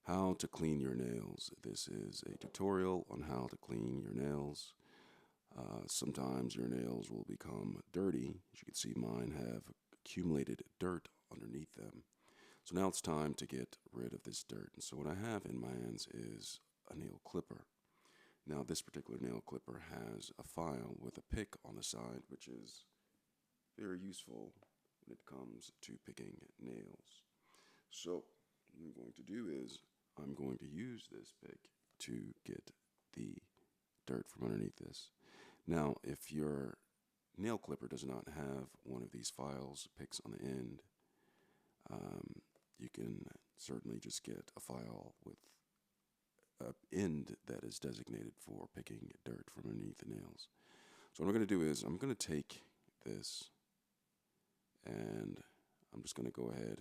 How to clean your nails. This is a tutorial on how to clean your nails. Sometimes your nails will become dirty. As you can see, mine have accumulated dirt underneath them. So now it's time to get rid of this dirt. And so what I have in my hands is a nail clipper. Now this particular nail clipper has a file with a pick on the side, which is very useful when it comes to picking nails. So what I'm going to do is I'm going to use this pick to get the dirt from underneath this. Now, if your nail clipper does not have one of these files, picks on the end, you can certainly just get a file with an end that is designated for picking dirt from underneath the nails. So what I'm going to do is I'm going to take this and I'm just going to go ahead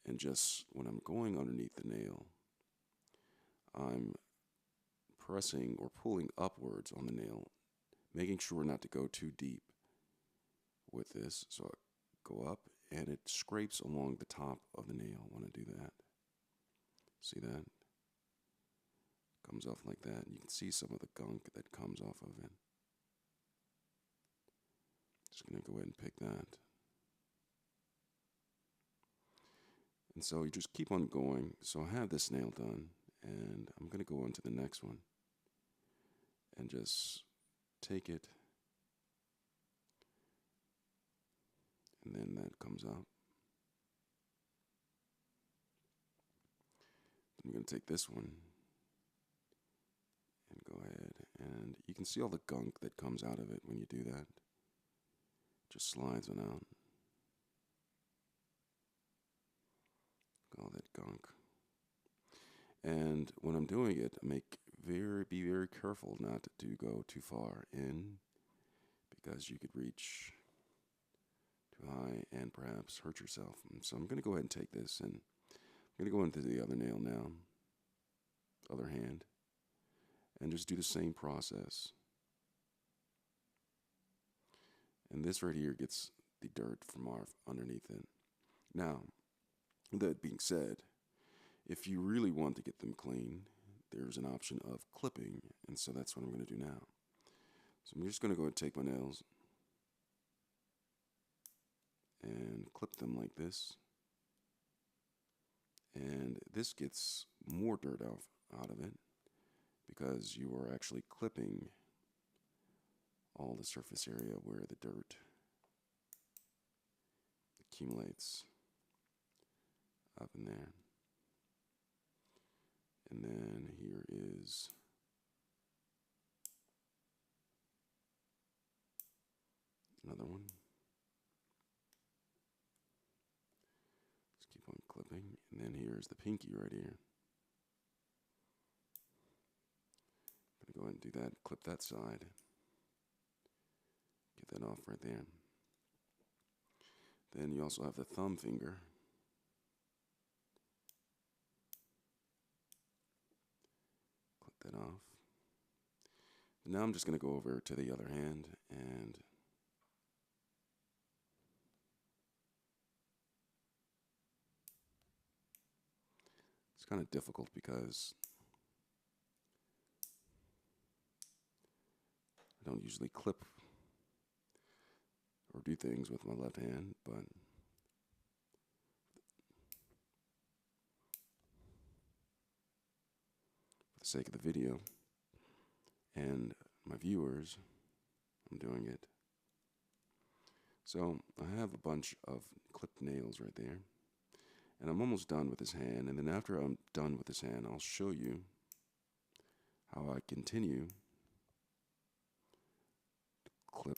and just when I'm going underneath the nail, I'm pressing or pulling upwards on the nail, making sure not to go too deep with this. So I go up and it scrapes along the top of the nail when I do that. See that? Comes off like that. You can see some of the gunk that comes off of it. Just going to go ahead and pick that. And so you just keep on going. So I have this nail done, and I'm going to go on to the next one and just take it, and then that comes up. I'm going to take this one and go ahead, and you can see all the gunk that comes out of it when you do that. Just slides on out. All that gunk. And when I'm doing it, be very careful not to go too far in because you could reach too high and perhaps hurt yourself. And so I'm going to go ahead and take this and I'm going to go into the other nail now, other hand, and just do the same process. And this right here gets the dirt from underneath it. Now, that being said, if you really want to get them clean, there's an option of clipping, and so that's what I'm going to do now. So I'm just going to go and take my nails and clip them like this. And this gets more dirt out of it because you are actually clipping all the surface area where the dirt accumulates up in there. And then here is another one. Let's keep on clipping. And then here's the pinky right here. I'm going to go ahead and do that, clip that side. Get that off right there. Then you also have the thumb finger. Clip that off. Now I'm just going to go over to the other hand and it's kind of difficult because I don't usually clip or do things with my left hand, but for the sake of the video and my viewers, I'm doing it. So I have a bunch of clipped nails right there, and I'm almost done with this hand, and then after I'm done with this hand, I'll show you how I continue to clip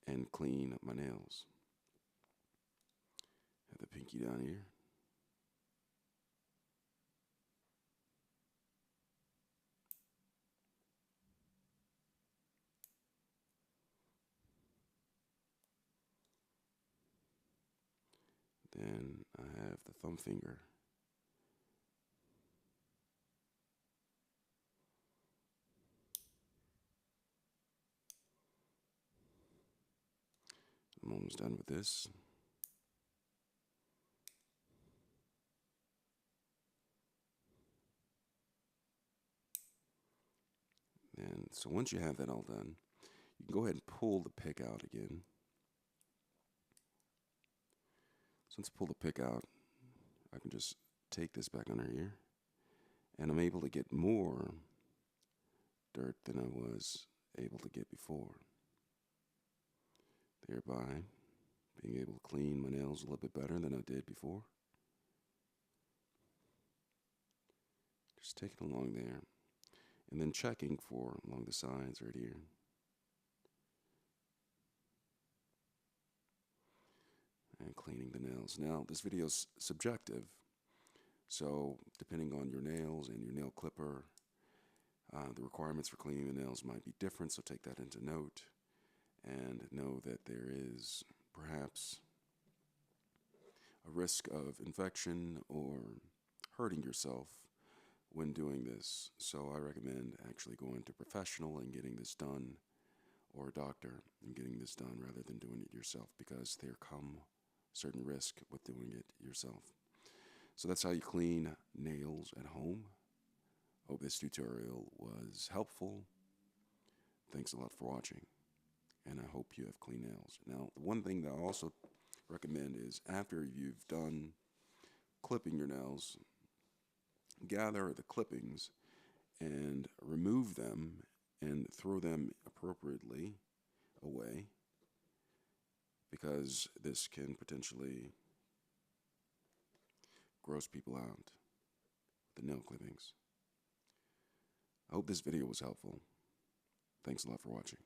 and clean up my nails. Have the pinky down here. Then I have the thumb finger. I'm almost done with this. And so once you have that all done, you can go ahead and pull the pick out again. Since I pull the pick out, I can just take this back under here, and I'm able to get more dirt than I was able to get before, thereby being able to clean my nails a little bit better than I did before. Just taking along there, and then checking for along the sides right here. And cleaning the nails. Now, this video is subjective, so depending on your nails and your nail clipper, the requirements for cleaning the nails might be different, so take that into note and know that there is perhaps a risk of infection or hurting yourself when doing this. So I recommend actually going to a professional and getting this done, or a doctor and getting this done rather than doing it yourself, because there come certain risk with doing it yourself. So that's how you clean nails at home. Hope this tutorial was helpful. Thanks a lot for watching, and I hope you have clean nails. Now, the one thing that I also recommend is after you've done clipping your nails, gather the clippings and remove them and throw them appropriately away, because this can potentially gross people out with the nail clippings. I hope this video was helpful. Thanks a lot for watching.